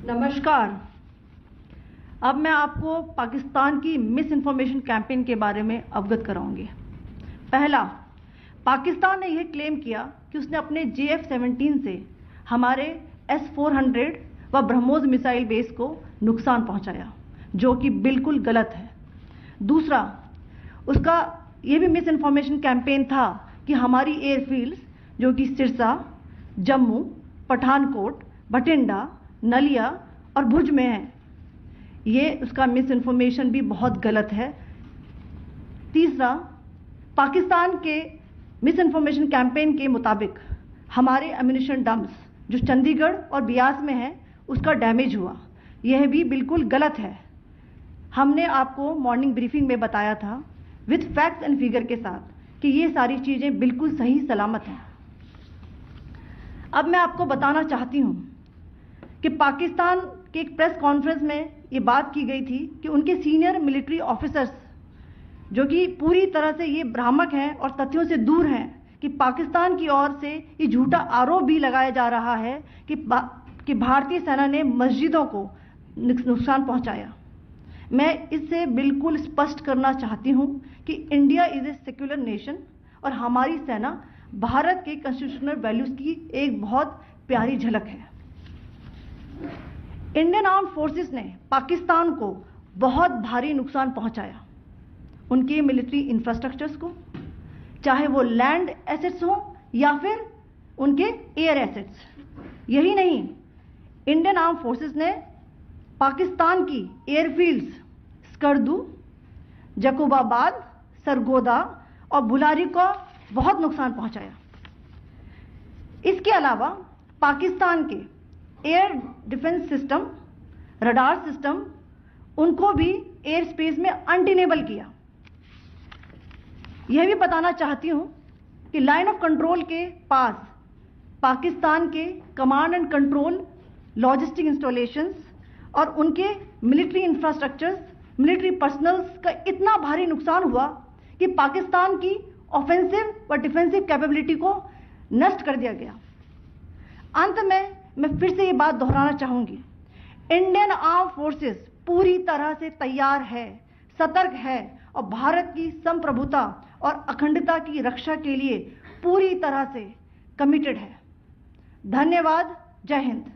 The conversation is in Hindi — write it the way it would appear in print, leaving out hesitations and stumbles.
नमस्कार। अब मैं आपको पाकिस्तान की मिस इन्फॉर्मेशन कैंपेन के बारे में अवगत कराऊंगी। पहला, पाकिस्तान ने यह क्लेम किया कि उसने अपने JF-17 से हमारे S-400 व ब्रह्मोस मिसाइल बेस को नुकसान पहुंचाया, जो कि बिल्कुल गलत है। दूसरा, उसका यह भी मिस इन्फॉर्मेशन कैंपेन था कि हमारी एयरफील्ड्स जो कि सिरसा, जम्मू, पठानकोट, बठिंडा, नलिया और भुज में है, ये उसका मिस इन्फॉर्मेशन भी बहुत गलत है। तीसरा, पाकिस्तान के मिस इन्फॉर्मेशन कैंपेन के मुताबिक हमारे एम्यूनिशन डम्प्स जो चंडीगढ़ और बियास में है उसका डैमेज हुआ, यह भी बिल्कुल गलत है। हमने आपको मॉर्निंग ब्रीफिंग में बताया था विथ फैक्ट्स एंड फिगर के साथ कि ये सारी चीज़ें बिल्कुल सही सलामत हैं। अब मैं आपको बताना चाहती हूँ कि पाकिस्तान के एक प्रेस कॉन्फ्रेंस में ये बात की गई थी कि उनके सीनियर मिलिट्री ऑफिसर्स जो कि पूरी तरह से ये भ्रामक हैं और तथ्यों से दूर हैं कि पाकिस्तान की ओर से ये झूठा आरोप भी लगाया जा रहा है कि भारतीय सेना ने मस्जिदों को नुकसान पहुंचाया। मैं इससे बिल्कुल स्पष्ट करना चाहती हूं कि India is a secular nation और हमारी सेना भारत के कॉन्स्टिट्यूशनल वैल्यूज की एक बहुत प्यारी झलक है। इंडियन आर्म्ड फोर्सेस ने पाकिस्तान को बहुत भारी नुकसान पहुंचाया, उनके मिलिट्री इंफ्रास्ट्रक्चर्स को, चाहे वो लैंड एसेट्स हो या फिर उनके एयर एसेट्स। यही नहीं, इंडियन आर्म्ड फोर्सेस ने पाकिस्तान की एयरफील्ड्स स्कर्दू, जकोबाबाद, सरगोदा और बुलारी को बहुत नुकसान पहुंचाया। इसके अलावा पाकिस्तान के air defence system, radar system, उनको भी एयर स्पेस में अनटेनेबल किया। यह भी बताना चाहती हूं कि लाइन ऑफ कंट्रोल के पास पाकिस्तान के command and control logistic installations और उनके मिलिट्री इंफ्रास्ट्रक्चर्स, मिलिट्री पर्सनल्स का इतना भारी नुकसान हुआ कि पाकिस्तान की ऑफेंसिव व डिफेंसिव कैपेबिलिटी को नष्ट कर दिया गया। अंत में मैं फिर से ये बात दोहराना चाहूंगी, इंडियन आर्म फोर्सेस पूरी तरह से तैयार है, सतर्क है और भारत की संप्रभुता और अखंडता की रक्षा के लिए पूरी तरह से कमिटेड है। धन्यवाद। जय हिंद।